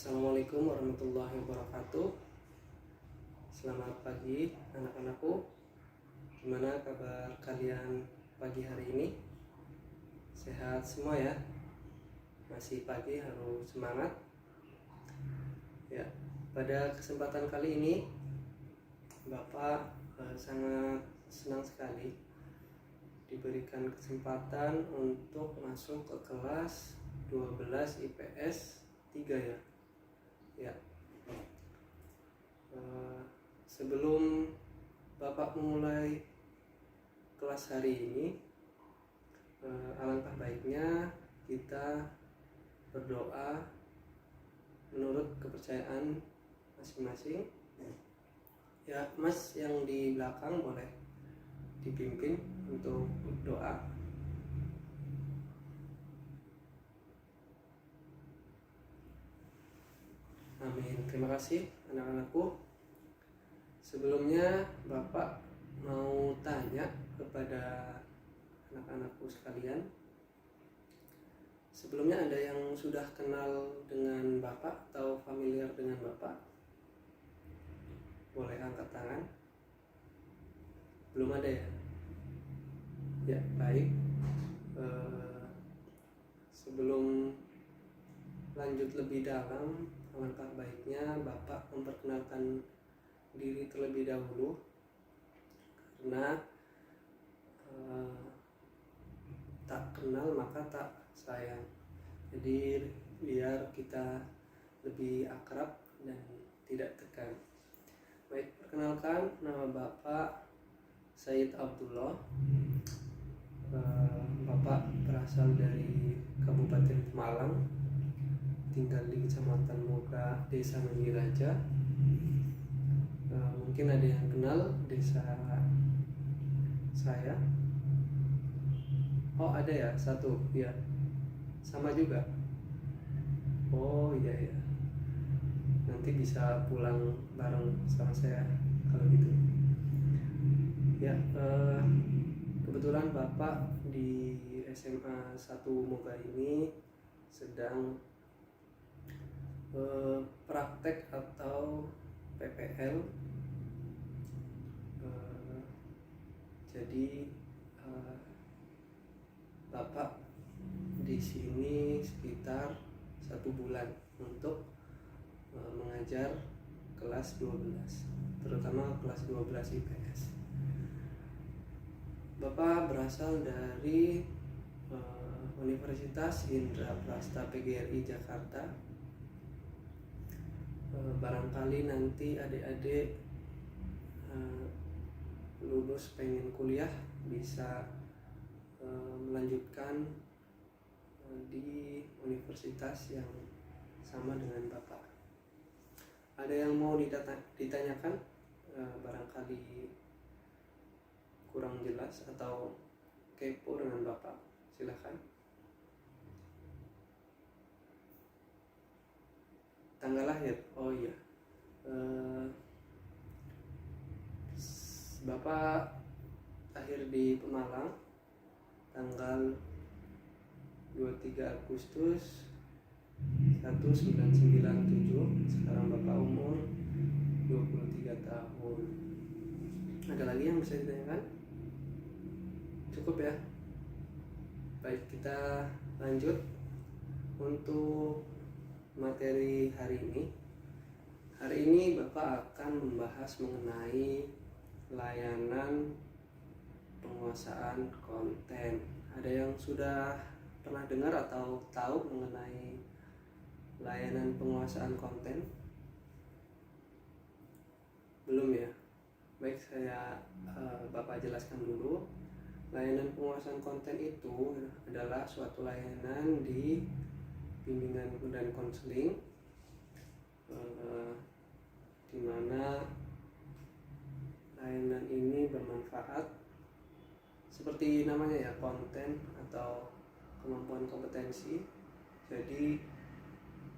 Assalamualaikum warahmatullahi wabarakatuh. Selamat pagi anak-anakku. Gimana kabar kalian pagi hari ini? Sehat semua ya? Masih pagi harus semangat. Ya, pada kesempatan kali ini Bapak sangat senang sekali diberikan kesempatan untuk masuk ke kelas 12 IPS 3 ya. Ya. Sebelum Bapak memulai kelas hari ini, alangkah baiknya kita berdoa menurut kepercayaan masing-masing. Ya, Mas yang di belakang boleh dipimpin untuk doa. Amin. Terima kasih anak-anakku. Sebelumnya Bapak mau tanya kepada anak-anakku sekalian. Sebelumnya ada yang sudah kenal dengan Bapak atau familiar dengan Bapak? Boleh angkat tangan. Belum ada ya? Ya, baik. Sebelum lanjut lebih dalam, alangkah baiknya Bapak memperkenalkan diri terlebih dahulu, karena tak kenal maka tak sayang. Jadi biar kita lebih akrab dan tidak tegang. Baik, perkenalkan, nama Bapak Said Abdullah. Bapak berasal dari Kabupaten Malang, tinggal di Kecamatan Moga, Desa Meniraja. Mungkin ada yang kenal desa saya. Oh, ada ya, satu ya, sama juga. Oh iya ya, nanti bisa pulang bareng sama saya kalau gitu ya. Kebetulan Bapak di SMA 1 Moga ini sedang praktek atau PPL. Jadi Bapak di sini sekitar 1 bulan untuk mengajar kelas 12, terutama kelas 12 IPS. Bapak berasal dari Universitas Indraprasta PGRI Jakarta. Barangkali nanti adik-adik lulus pengen kuliah bisa melanjutkan di universitas yang sama dengan Bapak. Ada yang mau ditanyakan? Barangkali kurang jelas atau kepo dengan Bapak, silakan. Tanggal lahir, oh iya, Bapak lahir di Pemalang tanggal 23 Agustus 1997. Sekarang Bapak umur 23 tahun. Ada lagi yang bisa ditanyakan? Cukup ya? Baik, kita lanjut untuk materi hari ini. Hari ini Bapak akan membahas mengenai layanan penguasaan konten. Ada yang sudah pernah dengar atau tahu mengenai layanan penguasaan konten? Belum ya? Baik, saya Bapak jelaskan dulu. Layanan penguasaan konten itu adalah suatu layanan di bimbingan dan konseling, di mana layanan ini bermanfaat seperti namanya ya, konten atau kemampuan kompetensi. Jadi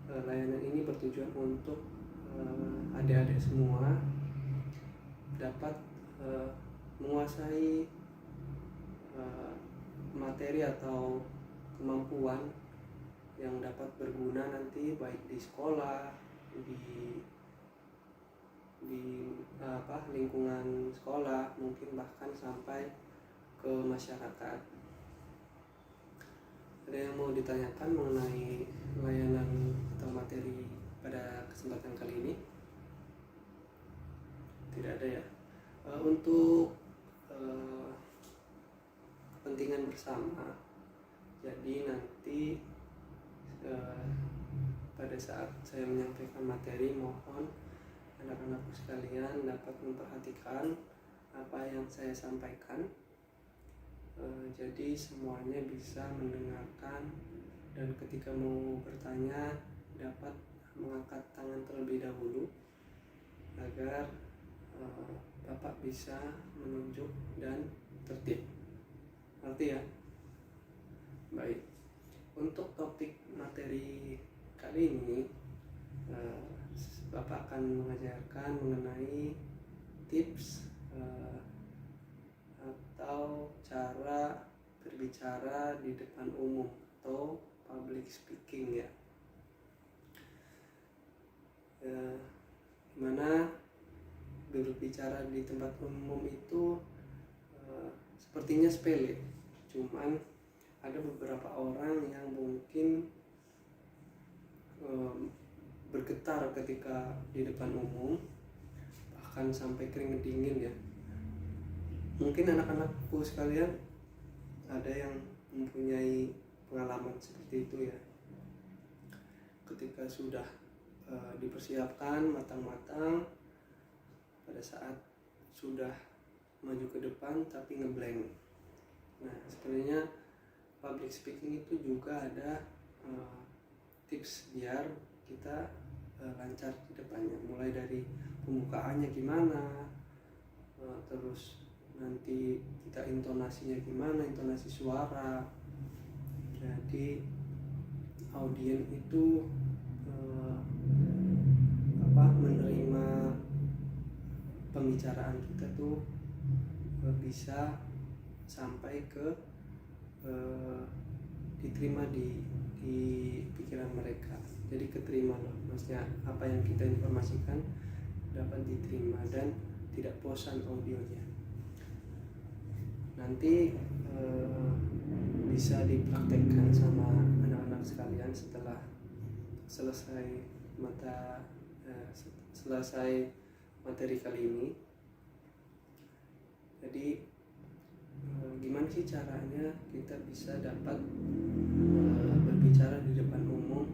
layanan ini bertujuan untuk adik-adik semua dapat menguasai materi atau kemampuan yang dapat berguna nanti baik di sekolah, di lingkungan sekolah, mungkin bahkan sampai ke masyarakat. Ada yang mau ditanyakan mengenai layanan atau materi pada kesempatan kali ini? Tidak ada ya. Untuk kepentingan bersama, jadi nanti pada saat saya menyampaikan materi, mohon anak-anakku sekalian dapat memperhatikan apa yang saya sampaikan. Jadi semuanya bisa mendengarkan, dan ketika mau bertanya dapat mengangkat tangan terlebih dahulu agar Bapak bisa menunjuk dan tertib. Ngerti ya? Baik. Untuk topik materi kali ini, Bapak akan mengajarkan mengenai tips atau cara berbicara di depan umum atau public speaking ya. Dimana berbicara di tempat umum itu sepertinya sepele, cuman ada beberapa orang yang mungkin bergetar ketika di depan umum, bahkan sampai keringet dingin ya. Mungkin anak-anakku sekalian ada yang mempunyai pengalaman seperti itu ya, ketika sudah dipersiapkan matang-matang, pada saat sudah maju ke depan tapi ngeblank. Nah, sebenarnya public speaking itu juga ada tips biar kita lancar di depannya, mulai dari pembukaannya gimana, terus nanti kita intonasinya gimana, intonasi suara. Jadi audien itu menerima pembicaraan kita tuh bisa sampai ke diterima di pikiran mereka. Jadi keterima lah, maksudnya apa yang kita informasikan dapat diterima dan tidak bosan audionya. Nanti bisa dipraktekkan sama anak-anak sekalian setelah selesai materi kali ini. Jadi gimana sih caranya kita bisa dapat berbicara di depan umum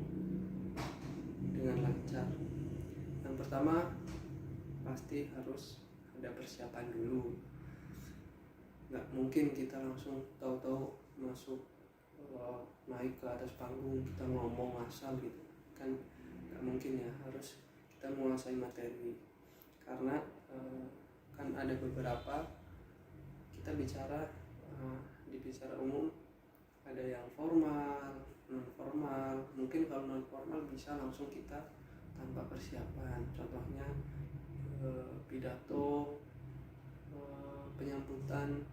dengan lancar? Yang pertama pasti harus ada persiapan dulu. Nggak mungkin kita langsung tahu-tahu masuk naik ke atas panggung kita ngomong asal gitu kan, nggak mungkin ya. Harus kita menguasai materi, karena kan ada beberapa kita bicara bicara umum, ada yang formal, non formal. Mungkin kalau non formal bisa langsung kita tanpa persiapan, contohnya pidato penyambutan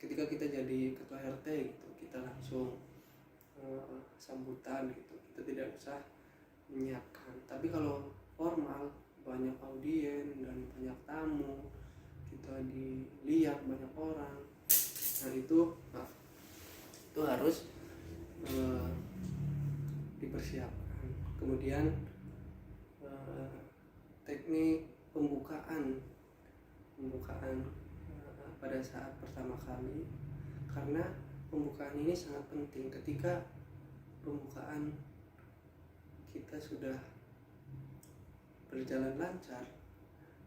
ketika kita jadi ketua RT gitu, kita langsung sambutan gitu, kita tidak usah menyiapkan. Tapi kalau formal, banyak audien dan banyak tamu, kita dilihat banyak orang, nah itu harus dipersiapkan. Kemudian teknik pembukaan pada saat pertama kali, karena pembukaan ini sangat penting. Ketika pembukaan kita sudah berjalan lancar,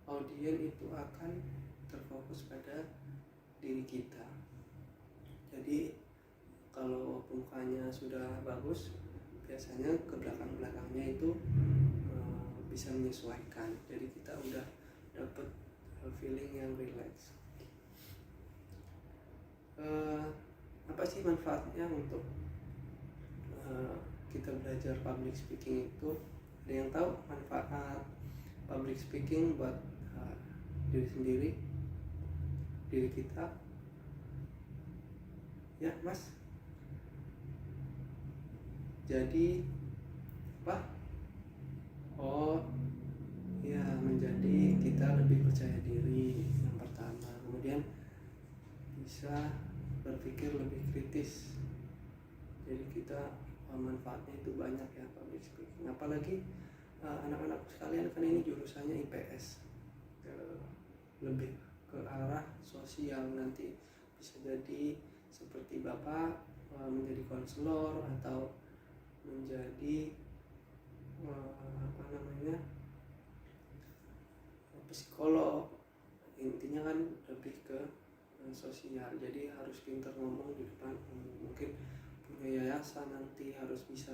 audien itu akan terfokus pada diri kita. Jadi kalau pembukaannya sudah bagus, biasanya ke belakang-belakangnya itu bisa menyesuaikan. Jadi kita udah dapet feeling yang relax. Apa sih manfaatnya untuk kita belajar public speaking itu? Ada yang tahu manfaat public speaking buat diri sendiri, diri kita? Ya, Mas, jadi apa? Oh ya, menjadi kita lebih percaya diri yang pertama, kemudian bisa berpikir lebih kritis. Jadi kita manfaatnya itu banyak ya public speaking, apalagi anak-anakku sekalian kan ini jurusannya IPS, lebih ke arah sosial. Nanti bisa jadi seperti Bapak menjadi konselor atau menjadi apa namanya, psikolog. Intinya kan lebih ke sosial, jadi harus pintar ngomong di depan umum. Mungkin punya yayasan, nanti harus bisa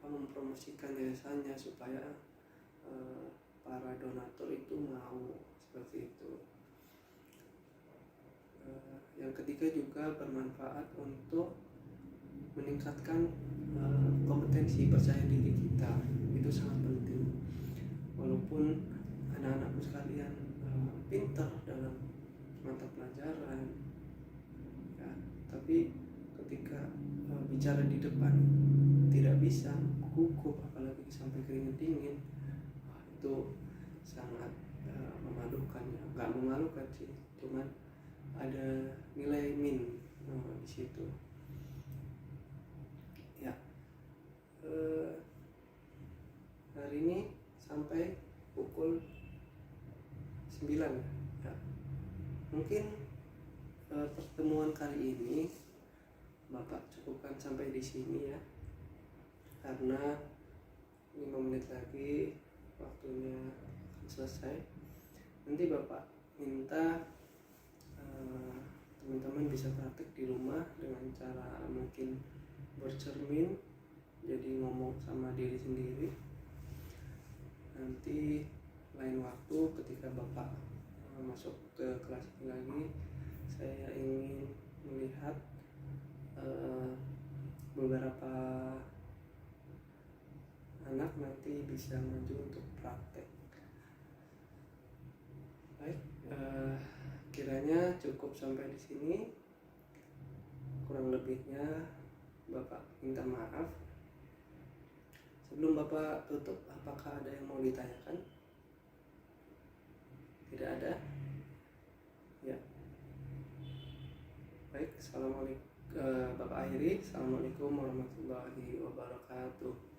mempromosikan yayasannya supaya para donatur itu mau, seperti itu. Yang ketiga juga bermanfaat untuk meningkatkan kompetensi percaya diri kita. Itu sangat penting. Walaupun anak-anakku sekalian pintar dalam mata pelajaran ya, tapi ketika bicara di depan tidak bisa, gugup, apalagi sampai keringat dingin, itu sangat memalukan ya. Nggak memalukan sih, cuman ada nilai min di situ ya. Hari ini sampai pukul 9 ya. Mungkin pertemuan kali ini Bapak cukupkan sampai di sini ya, karena 5 menit lagi waktunya akan selesai. Nanti Bapak minta teman-teman bisa praktik di rumah dengan cara mungkin bercermin, jadi ngomong sama diri sendiri. Nanti lain waktu ketika Bapak masuk ke kelas ini lagi, saya ingin melihat beberapa anak nanti bisa maju untuk praktek. Baik, kiranya cukup sampai di sini. Kurang lebihnya Bapak minta maaf. Sebelum Bapak tutup, apakah ada yang mau ditanyakan? Tidak ada? Ya. Baik, assalamualaikum. Bapak akhiri. Assalamualaikum warahmatullahi wabarakatuh.